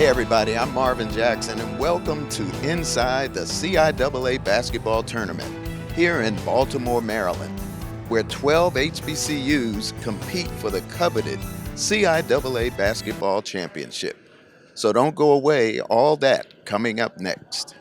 Hey everybody, I'm Marvin Jackson and welcome to Inside the CIAA Basketball Tournament here in Baltimore, Maryland, where 12 HBCUs compete for the coveted CIAA Basketball Championship. So don't go away, all that coming up next.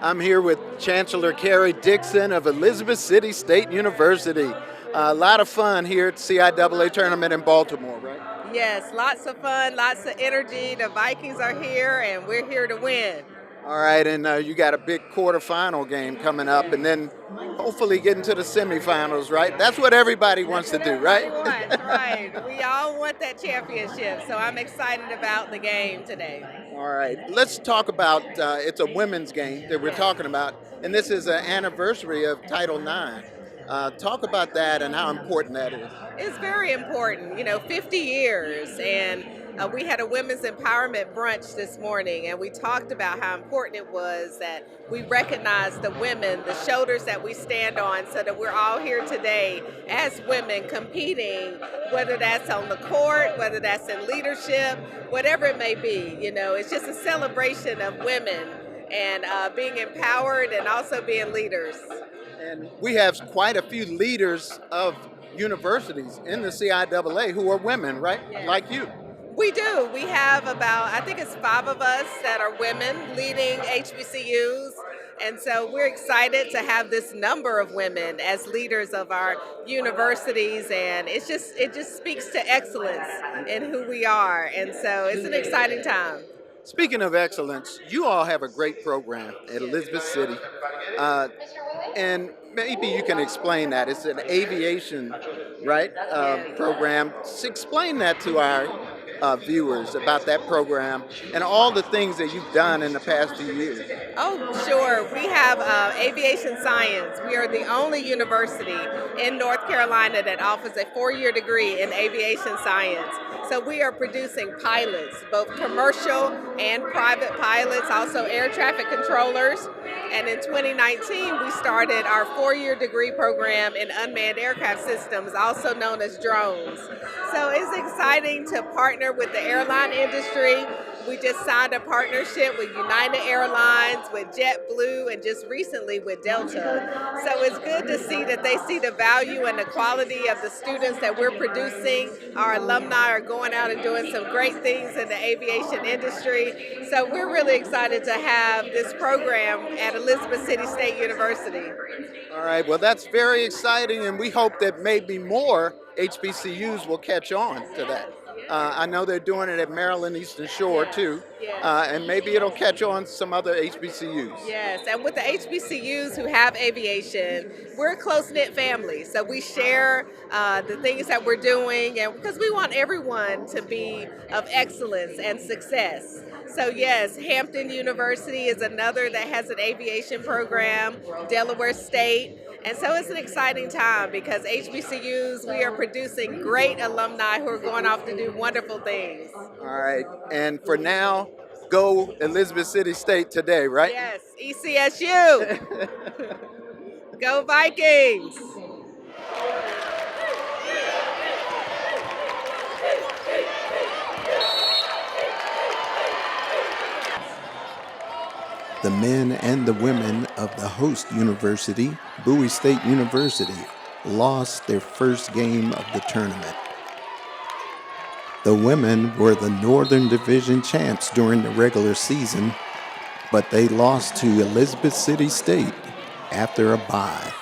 I'm here with Chancellor Carrie Dixon of Elizabeth City State University. A lot of fun here at CIAA Tournament in Baltimore, right? Yes, lots of fun, lots of energy. The Vikings are here, and we're here to win. All right, and you got a big quarterfinal game coming up, and then hopefully getting to the semifinals, right? That's what everybody wants to do, right? Right. We all want that championship, so I'm excited about the game today. All right, let's talk about it's a women's game that we're talking about, and this is an anniversary of Title IX. Talk about that and how important that is. It's very important, 50 years, and we had a women's empowerment brunch this morning, and we talked about how important it was that we recognize the women, the shoulders that we stand on, so that we're all here today as women competing, whether that's on the court, whether that's in leadership, whatever it may be. It's just a celebration of women and being empowered and also being leaders. And we have quite a few leaders of universities in the CIAA who are women, right? Yes. Like you. We do. We have about, I think it's 5 of us that are women leading HBCUs. And so we're excited to have this number of women as leaders of our universities. And it just speaks to excellence in who we are. And so it's an exciting time. Speaking of excellence, you all have a great program at Elizabeth City. And maybe you can explain that. It's an aviation, right, program. Explain that to our viewers about that program and all the things that you've done in the past few years. Oh, sure. We have aviation science. We are the only university in North Carolina that offers a 4-year degree in aviation science. So we are producing pilots, both commercial and private pilots, also air traffic controllers. And in 2019, we started our 4-year degree program in unmanned aircraft systems, also known as drones. So it's exciting to partner with the airline industry. We just signed a partnership with United Airlines, with JetBlue, and just recently with Delta. So it's good to see that they see the value and the quality of the students that we're producing. Our alumni are going out and doing some great things in the aviation industry. So we're really excited to have this program at Elizabeth City State University. All right, well, that's very exciting, and we hope that maybe more HBCUs will catch on to that. I know they're doing it at Maryland Eastern Shore too, and maybe it'll catch on some other HBCUs. Yes, and with the HBCUs who have aviation, we're a close-knit family, so we share the things that we're doing, and because we want everyone to be of excellence and success. So yes, Hampton University is another that has an aviation program, Delaware State. And so it's an exciting time because HBCUs, we are producing great alumni who are going off to do wonderful things. All right, and for now, go Elizabeth City State today, right? Yes, ECSU. Go Vikings. The men and the women of the host university, Bowie State University, lost their first game of the tournament. The women were the Northern Division champs during the regular season, but they lost to Elizabeth City State after a bye.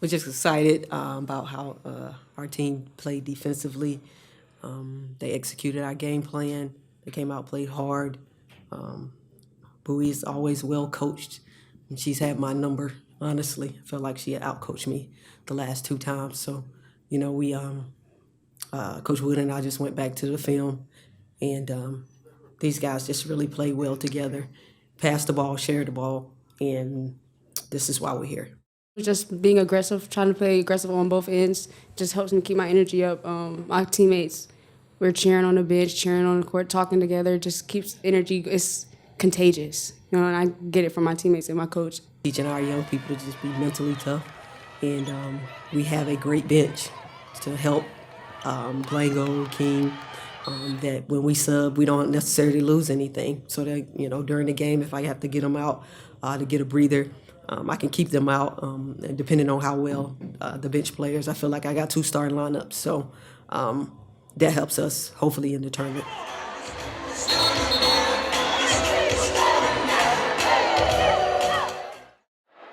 We're just excited about how our team played defensively. They executed our game plan. They came out, played hard. Bowie is always well coached, and she's had my number. Honestly, I feel like she outcoached me the last 2 times. So, we Coach Wood and I just went back to the film, and these guys just really played well together, passed the ball, shared the ball, and this is why we're here. Just being aggressive, trying to play aggressive on both ends, just helps me keep my energy up. My teammates, we're cheering on the bench, cheering on the court, talking together, just keeps energy. It's contagious, and I get it from my teammates and my coach. Teaching our young people to just be mentally tough, and we have a great bench to help Blango, King, that when we sub, we don't necessarily lose anything. So that, during the game, if I have to get them out to get a breather, I can keep them out, and depending on how well the bench players. I feel like I got 2 starting lineups, so that helps us, hopefully, in the tournament.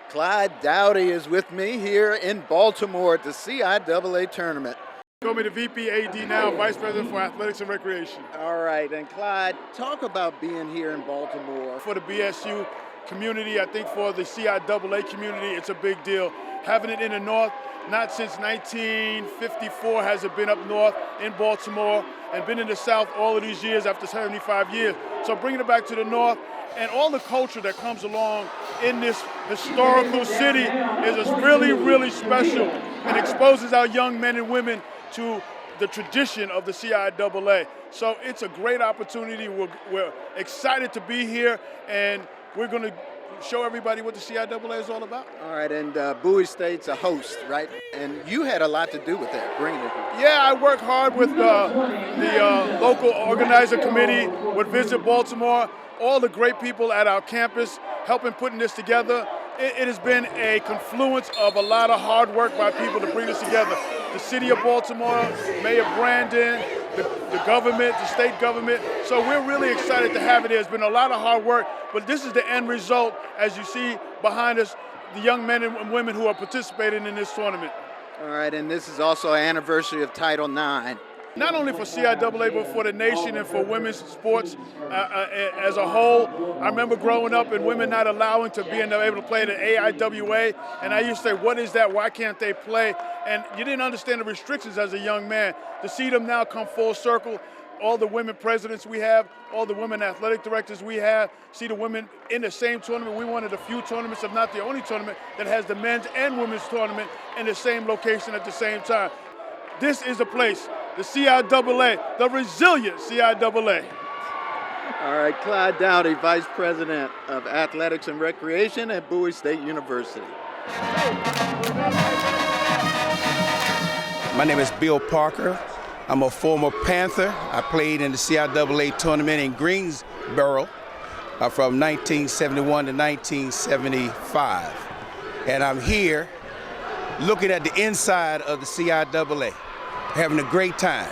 Clyde Dowdy is with me here in Baltimore at the CIAA Tournament. Call me the VP AD now, Vice President for Athletics and Recreation. All right, and Clyde, talk about being here in Baltimore. For the BSU community, I think for the CIAA community, it's a big deal. Having it in the North, not since 1954 has it been up north in Baltimore, and been in the South all of these years after 75 years. So bringing it back to the North, and all the culture that comes along in this historical city is really, really special, and exposes our young men and women to the tradition of the CIAA. So it's a great opportunity. We're excited to be here, and we're going to show everybody what the CIAA is all about. All right, and Bowie State's a host, right? And you had a lot to do with that, bringing it here. Yeah, I work hard with the local organizer committee, with Visit Baltimore, all the great people at our campus helping putting this together. It has been a confluence of a lot of hard work by people to bring this together. The city of Baltimore, Mayor Brandon, the government, the state government. So we're really excited to have it here. It's been a lot of hard work, but this is the end result, as you see behind us, the young men and women who are participating in this tournament. All right, and this is also an anniversary of Title IX. Not only for CIAA, but for the nation and for women's sports as a whole. I remember growing up and women not allowing to being able to play the AIWA, and I used to say, what is that? Why can't they play? And you didn't understand the restrictions as a young man. To see them now come full circle, all the women presidents we have, all the women athletic directors we have, see the women in the same tournament. We're one of the few tournaments, if not the only tournament, that has the men's and women's tournament in the same location at the same time. This is a place, the CIAA, the resilient CIAA. All right, Clyde Dowdy, Vice President of Athletics and Recreation at Bowie State University. My name is Bill Parker. I'm a former Panther. I played in the CIAA tournament in Greensboro from 1971 to 1975. And I'm here looking at the inside of the CIAA, having a great time.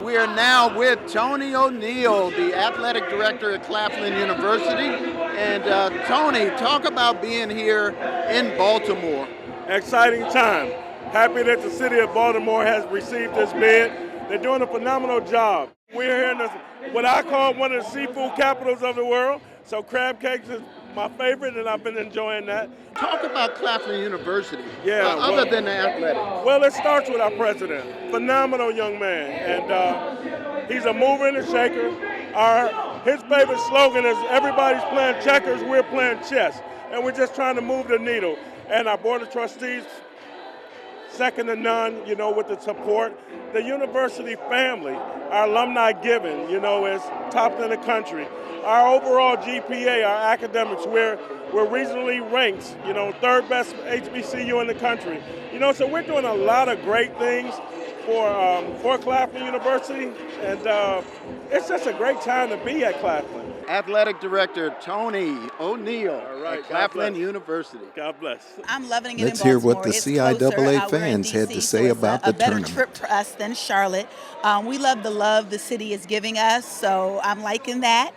We are now with Tony O'Neill, the athletic director at Claflin University. And Tony, talk about being here in Baltimore. Exciting time. Happy that the city of Baltimore has received this bid. They're doing a phenomenal job. We're here in what I call one of the seafood capitals of the world. So crab cakes is my favorite, and I've been enjoying that. Talk about Claflin University, Yeah, other than the athletics. Well, it starts with our president. Phenomenal young man, and he's a mover and a shaker. His favorite slogan is, everybody's playing checkers, we're playing chess. And we're just trying to move the needle. And our board of trustees, second to none, with the support. The university family, our alumni giving, is top in the country. Our overall GPA, our academics, we're regionally ranked, third best HBCU in the country. So we're doing a lot of great things for Claflin University, and it's just a great time to be at Claflin. Athletic Director Tony O'Neill All right, at God Claflin bless. University. God bless. I'm loving it Let's in hear Baltimore. what the It's CIAA closer. We're in fans had to DC, say so it's about a the better tournament. trip for us than Charlotte. We love the love the city is giving us, so I'm liking that.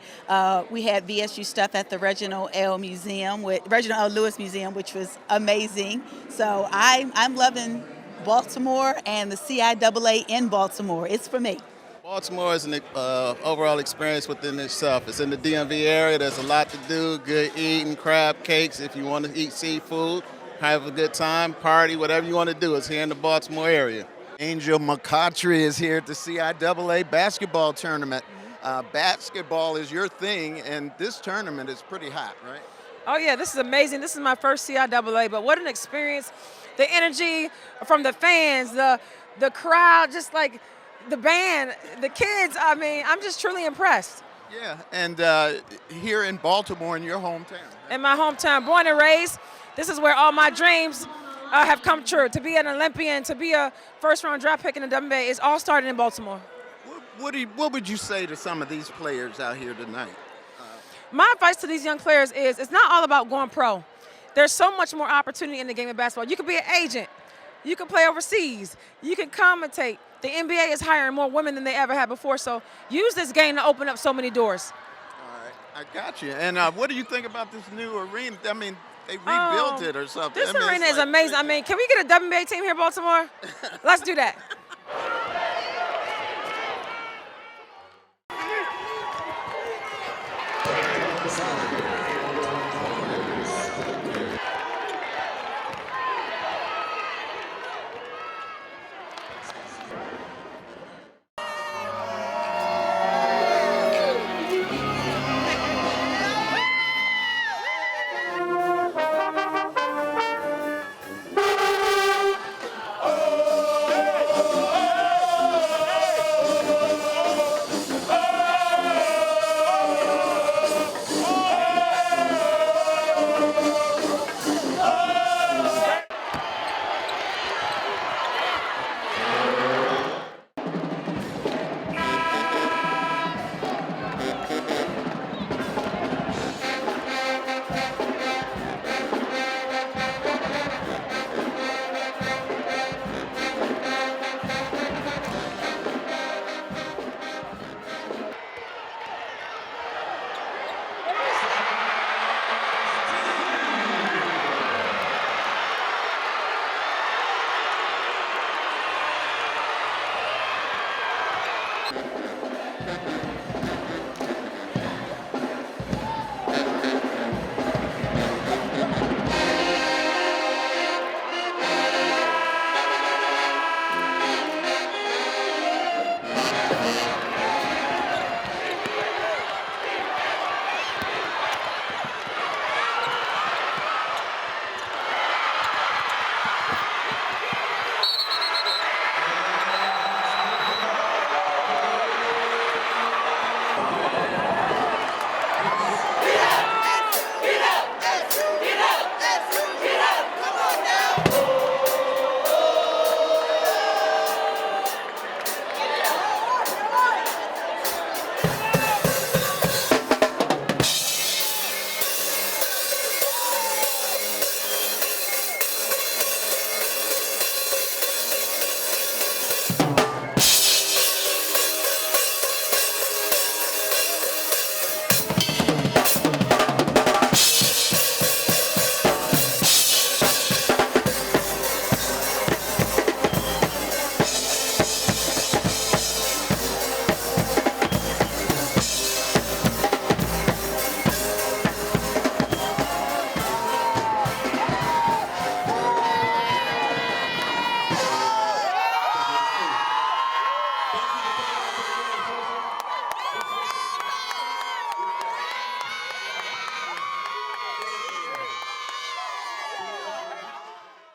We had VSU stuff at the Reginald L. Lewis Museum, which was amazing. So I'm loving Baltimore and the CIAA in Baltimore. It's for me. Baltimore is an overall experience within itself. It's in the DMV area. There's a lot to do, good eating, crab cakes. If you want to eat seafood, have a good time, party, whatever you want to do. It's here in the Baltimore area. Angel McCautry is here at the CIAA Basketball Tournament. Basketball is your thing, and this tournament is pretty hot, right? Oh yeah, this is amazing. This is my first CIAA, but what an experience. The energy from the fans, the crowd, just like the band, the kids, I mean, I'm just truly impressed. Yeah, and here in Baltimore, in your hometown. In my hometown, born and raised, this is where all my dreams have come true. To be an Olympian, to be a first-round draft pick in the WNBA, it's all started in Baltimore. What would you say to some of these players out here tonight? My advice to these young players is it's not all about going pro. There's so much more opportunity in the game of basketball. You can be an agent. You can play overseas. You can commentate. The NBA is hiring more women than they ever had before, so use this game to open up so many doors. All right, I got you. And what do you think about this new arena? I mean, they rebuilt it or something. This I mean, arena it's is like- amazing. I mean, can we get a WNBA team here in Baltimore? Let's do that.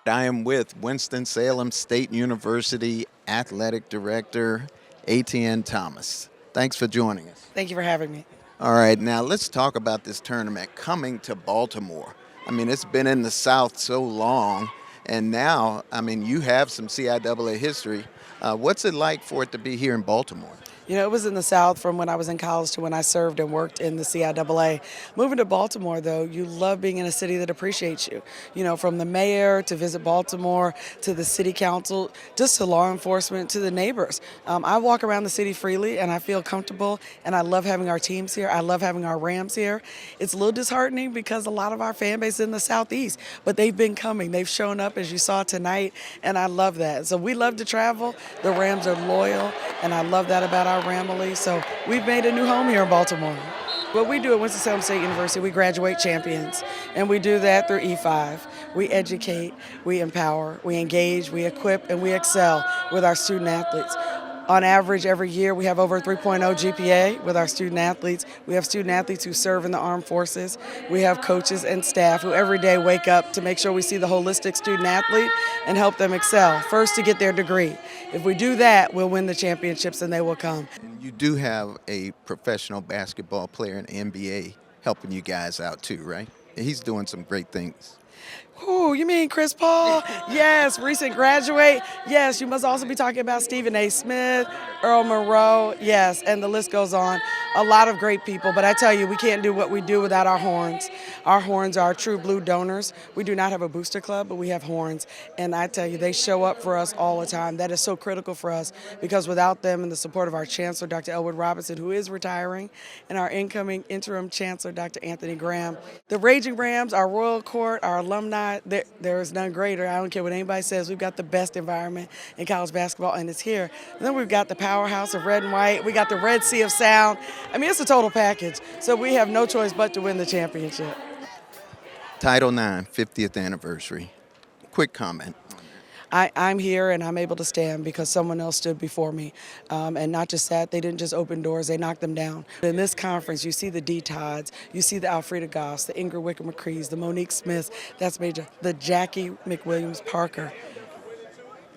I am with Winston-Salem State University Athletic Director ATN Thomas. Thanks for joining us. Thank you for having me. All right, now let's talk about this tournament coming to Baltimore. I mean, it's been in the South so long, and now, I mean, you have some CIAA history. What's it like for it to be here in Baltimore? You know, it was in the South from when I was in college to when I served and worked in the CIAA. Moving to Baltimore, though, you love being in a city that appreciates you. You know, from the mayor to Visit Baltimore to the city council, just to law enforcement to the neighbors. I walk around the city freely and I feel comfortable, and I love having our teams here. I love having our Rams here. It's a little disheartening because a lot of our fan base is in the Southeast, but they've been coming. They've shown up, as you saw tonight, and I love that. So we love to travel. The Rams are loyal, and I love that about our Ramily. So we've made a new home here in Baltimore. What we do at Winston-Salem State University, we graduate champions, and we do that through E5. We educate, we empower, we engage, we equip, and we excel with our student athletes. On average, every year we have over a 3.0 GPA with our student athletes. We have student athletes who serve in the armed forces. We have coaches and staff who every day wake up to make sure we see the holistic student athlete and help them excel, first to get their degree. If we do that, we'll win the championships and they will come. You do have a professional basketball player in the NBA helping you guys out too, right? He's doing some great things. Ooh, you mean Chris Paul? Yes, recent graduate. Yes, you must also be talking about Stephen A. Smith, Earl Monroe. Yes, and the list goes on. A lot of great people, but I tell you, we can't do what we do without our horns. Our horns are true blue donors. We do not have a booster club, but we have horns. And I tell you, they show up for us all the time. That is so critical for us because without them and the support of our chancellor, Dr. Elwood Robinson, who is retiring, and our incoming interim chancellor, Dr. Anthony Graham, the Raging Rams, our Royal Court, our alumni, there is none greater. I don't care what anybody says. We've got the best environment in college basketball, and it's here. And then we've got the powerhouse of red and white. We got the Red Sea of Sound. I mean, it's a total package. So we have no choice but to win the championship. Title IX, 50th anniversary. Quick comment. I'm here and I'm able to stand because someone else stood before me. And not just that, they didn't just open doors, they knocked them down. In this conference, you see the D. Todds, you see the Alfreda Goffs, the Ingrid Wicker McCrees, the Monique Smiths, that's major, the Jackie McWilliams Parker.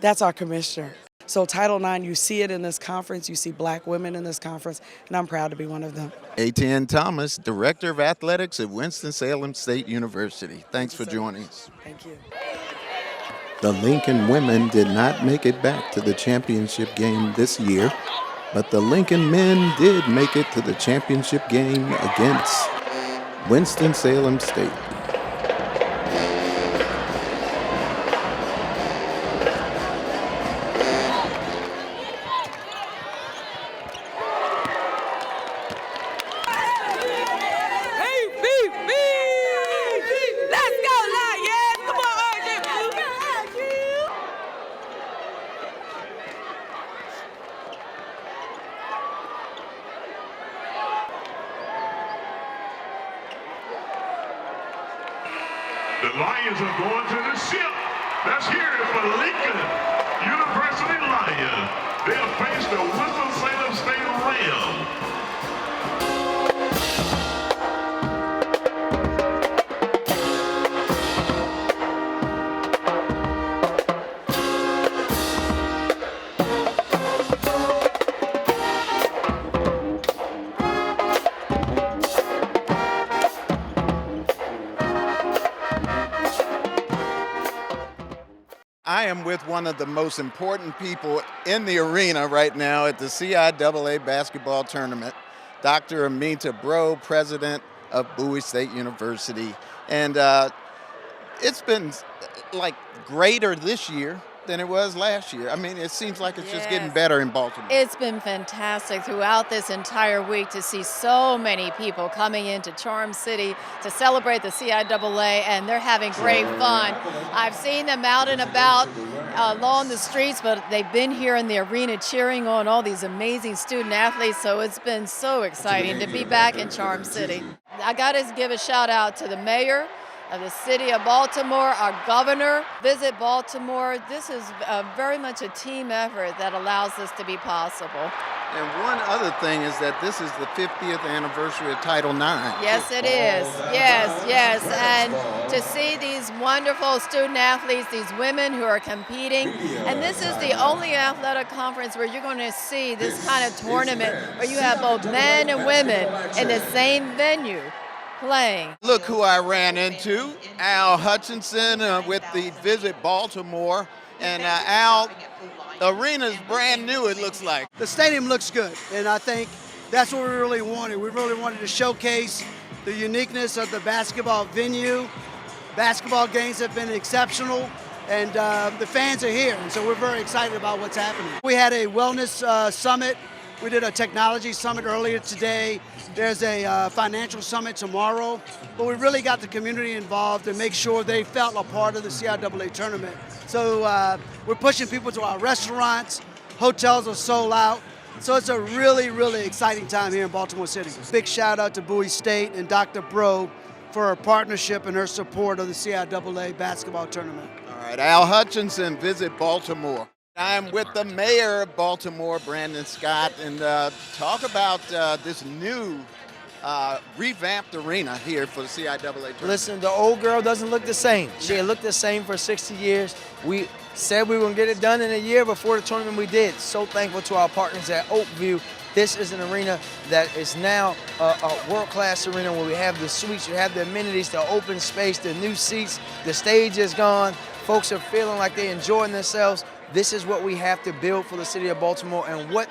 That's our commissioner. So Title IX, you see it in this conference, you see black women in this conference, and I'm proud to be one of them. A.T.N. Thomas, Director of Athletics at Winston-Salem State University. Thanks for joining us. Thank you. The Lincoln women did not make it back to the championship game this year, but the Lincoln men did make it to the championship game against Winston-Salem State. The Lions are going to the ship. Let's hear it for Lincoln University Lions. They'll face the Winston-Salem State Rams. I am with one of the most important people in the arena right now at the CIAA Basketball Tournament, Dr. Amita Bro, president of Bowie State University. And it's been like greater this year than it was last year. I mean, it seems like it's just getting better in Baltimore. It's been fantastic throughout this entire week to see so many people coming into Charm City to celebrate the CIAA, and they're having great fun. I've seen them out and about along the streets, but they've been here in the arena cheering on all these amazing student athletes, so it's been so exciting to be back in Charm City. I got to give a shout out to the mayor of the city of Baltimore, our governor. Visit Baltimore. This is very much a team effort that allows this to be possible. And one other thing is that this is the 50th anniversary of Title IX. Yes, it is. Yes, yes. And to see these wonderful student athletes, these women who are competing, and this is the only athletic conference where you're going to see this kind of tournament where you have both men and women in the same venue playing. Look who I ran into, Al Hutchinson with the Visit Baltimore. And Al, arena's brand new, it looks like. The stadium looks good, and I think that's what we really wanted. We really wanted to showcase the uniqueness of the basketball venue. Basketball games have been exceptional, and the fans are here, and so we're very excited about what's happening. We had a wellness summit. We did a technology summit earlier today. There's a financial summit tomorrow, but we really got the community involved to make sure they felt a part of the CIAA tournament. So we're pushing people to our restaurants. Hotels are sold out. So it's a really, really exciting time here in Baltimore City. Big shout out to Bowie State and Dr. Bro for her partnership and her support of the CIAA Basketball Tournament. All right, Al Hutchinson, Visit Baltimore. I'm with the mayor of Baltimore, Brandon Scott, and talk about this new revamped arena here for the CIAA tournament. Listen, the old girl doesn't look the same. She had looked the same for 60 years. We said we were going to get it done in a year before the tournament. We did. So thankful to our partners at Oakview. This is an arena that is now a world-class arena where we have the suites, you have the amenities, the open space, the new seats, the stage is gone. Folks are feeling like they're enjoying themselves. This is what we have to build for the city of Baltimore, and what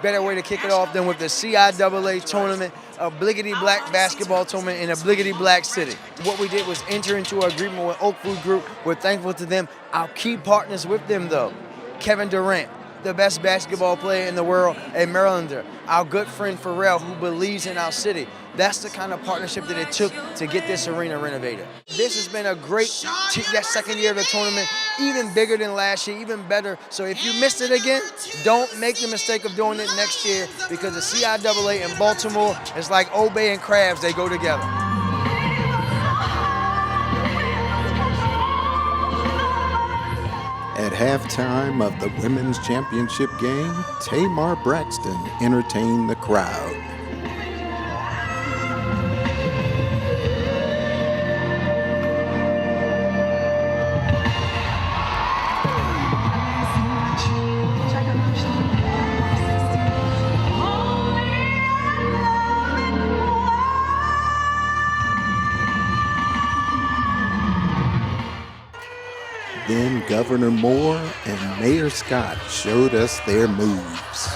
better way to kick it off than with the CIAA tournament, a bliggity-black basketball tournament in a bliggity-black city. What we did was enter into an agreement with Oakview Group. We're thankful to them. Our key partners with them, though, Kevin Durant, the best basketball player in the world, a Marylander. Our good friend Pharrell, who believes in our city. That's the kind of partnership that it took to get this arena renovated. This has been a great that second year of the tournament, even bigger than last year, even better. So if you missed it again, don't make the mistake of doing it next year, because the CIAA in Baltimore is like Old Bay and Crabs, they go together. At halftime of the women's championship game, Tamar Braxton entertained the crowd. Then Governor Moore and Mayor Scott showed us their moves.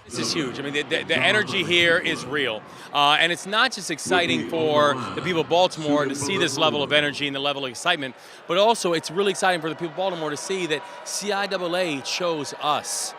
This is huge. I mean, the energy here is real. And it's not just exciting for the people of Baltimore to see this level of energy and the level of excitement, but also it's really exciting for the people of Baltimore to see that CIAA chose us.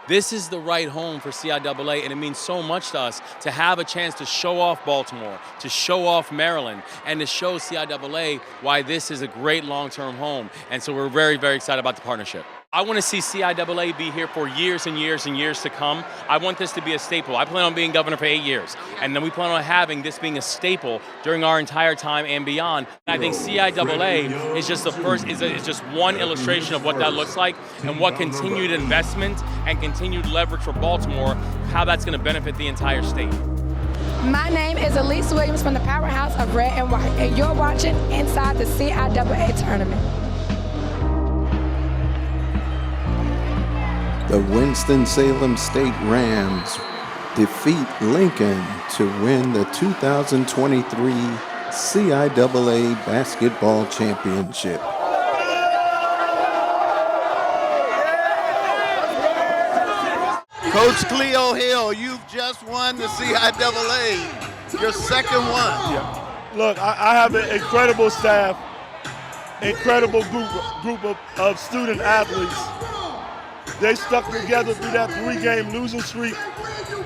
This is the right home for CIAA, and it means so much to us to have a chance to show off Baltimore, to show off Maryland, and to show CIAA why this is a great long-term home. And so we're very, very excited about the partnership. I want to see CIAA be here for years and years and years to come. I want this to be a staple. I plan on being governor for 8 years, and then we plan on having this being a staple during our entire time and beyond. I think CIAA is just the first, is just one illustration of what that looks like, and what continued investment and continued leverage for Baltimore, how that's going to benefit the entire state. My name is Elise Williams from the powerhouse of Red and White, and you're watching Inside the CIAA Tournament. The Winston-Salem State Rams defeat Lincoln to win the 2023 CIAA Basketball Championship. Coach Cleo Hill, you've just won the CIAA, your second one. Yeah. Look, I have an incredible staff, incredible group of student athletes. They stuck together through that 3-game losing streak,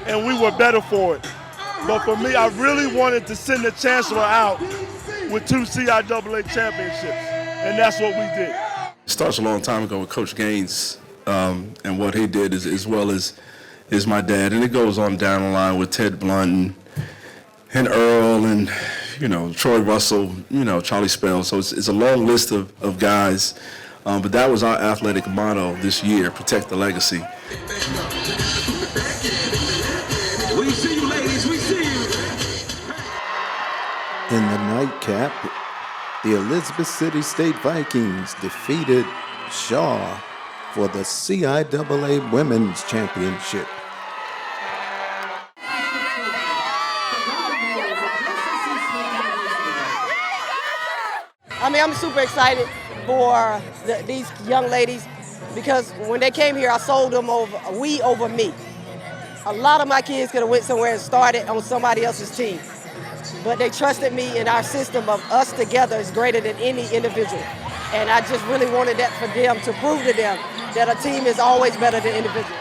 and we were better for it. But for me, I really wanted to send the chancellor out with 2 CIAA championships, and that's what we did. It starts a long time ago with Coach Gaines and what he did, as well as my dad. And it goes on down the line with Ted Blunt and Earl and, Troy Russell, Charlie Spell. So it's a long list of guys. But that was our athletic motto this year, protect the legacy. We see you, ladies, we see you. In the nightcap, the Elizabeth City State Vikings defeated Shaw for the CIAA Women's Championship. I mean, I'm super excited for these young ladies because when they came here, I sold them over me. A lot of my kids could have went somewhere and started on somebody else's team, but they trusted me, and our system of us together is greater than any individual. And I just really wanted that for them, to prove to them that a team is always better than individual.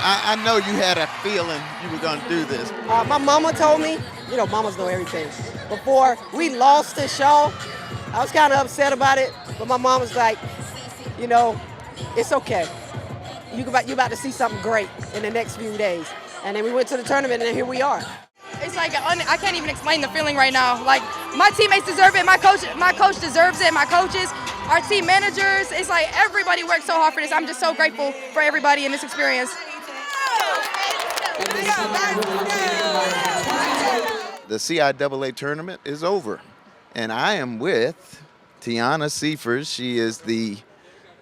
I know you had a feeling you were going to do this. My mama told me, you know, mamas know everything. Before we lost to Shaw, I was kind of upset about it, but my mom was like, you know, it's okay. You're about to see something great in the next few days. And then we went to the tournament, and here we are. It's like, I can't even explain the feeling right now. Like, my teammates deserve it, my coach deserves it, my coaches, our team managers. It's like everybody worked so hard for this. I'm just so grateful for everybody in this experience. The CIAA tournament is over, and I am with Tiana Seifers. She is the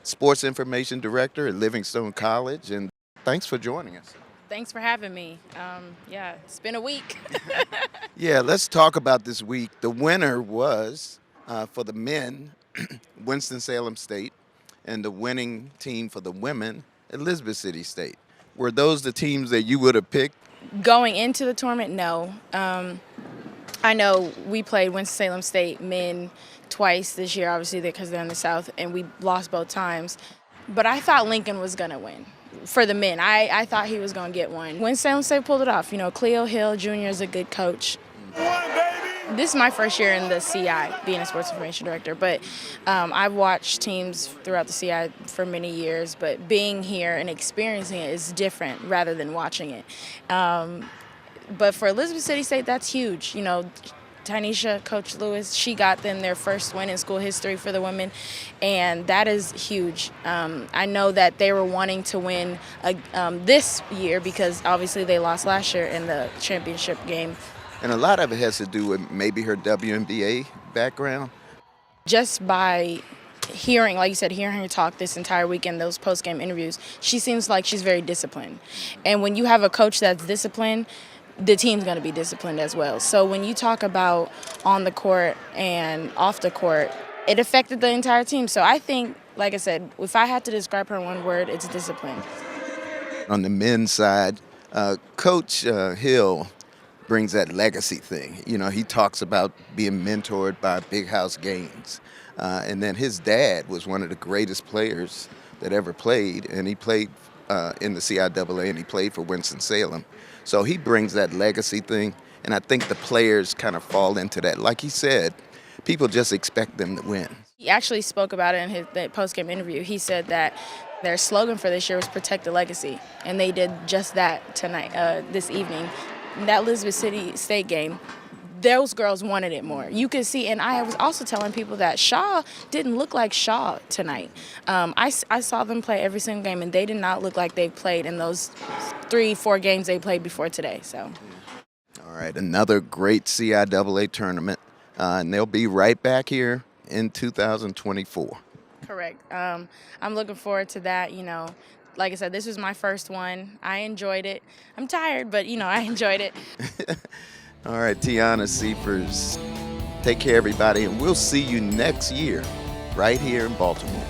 Sports Information Director at Livingstone College, and thanks for joining us. Thanks for having me. Yeah, it's been a week. Yeah, let's talk about this week. The winner was, for the men, Winston-Salem State, and the winning team for the women, Elizabeth City State. Were those the teams that you would have picked? Going into the tournament, no. I know we played Winston-Salem State men twice this year, obviously, because they're in the South, and we lost both times. But I thought Lincoln was going to win. For the men, I thought he was going to get one. Winston-Salem State pulled it off. You know, Cleo Hill Jr. is a good coach. This is my first year in the CI, being a sports information director, but I've watched teams throughout the CI for many years, but being here and experiencing it is different rather than watching it. But for Elizabeth City State, that's huge. You know, Tynesha, Coach Lewis, she got them their first win in school history for the women, and that is huge. I know that they were wanting to win this year because obviously they lost last year in the championship game. And a lot of it has to do with maybe her WNBA background. Just by hearing, like you said, hearing her talk this entire weekend, those post-game interviews, she seems like she's very disciplined. And when you have a coach that's disciplined, the team's going to be disciplined as well. So when you talk about on the court and off the court, it affected the entire team. So I think, like I said, if I had to describe her in one word, it's discipline. On the men's side, Coach Hill brings that legacy thing. You know, he talks about being mentored by Big House Gaines. And then his dad was one of the greatest players that ever played, and he played in the CIAA, and he played for Winston-Salem. So he brings that legacy thing, and I think the players kind of fall into that. Like he said, people just expect them to win. He actually spoke about it in his post-game interview. He said that their slogan for this year was "Protect the Legacy," and they did just that tonight, this evening. That Elizabeth City State game, those girls wanted it more. You could see, and I was also telling people that Shaw didn't look like Shaw tonight. I saw them play every single game, and they did not look like they played in those 3-4 games they played before today. So, all right, another great CIAA tournament, and they'll be right back here in 2024. Correct. I'm looking forward to that. You know, like I said, this was my first one. I enjoyed it. I'm tired, but, you know, I enjoyed it. All right, Tiana Seifers, take care, everybody, and we'll see you next year right here in Baltimore.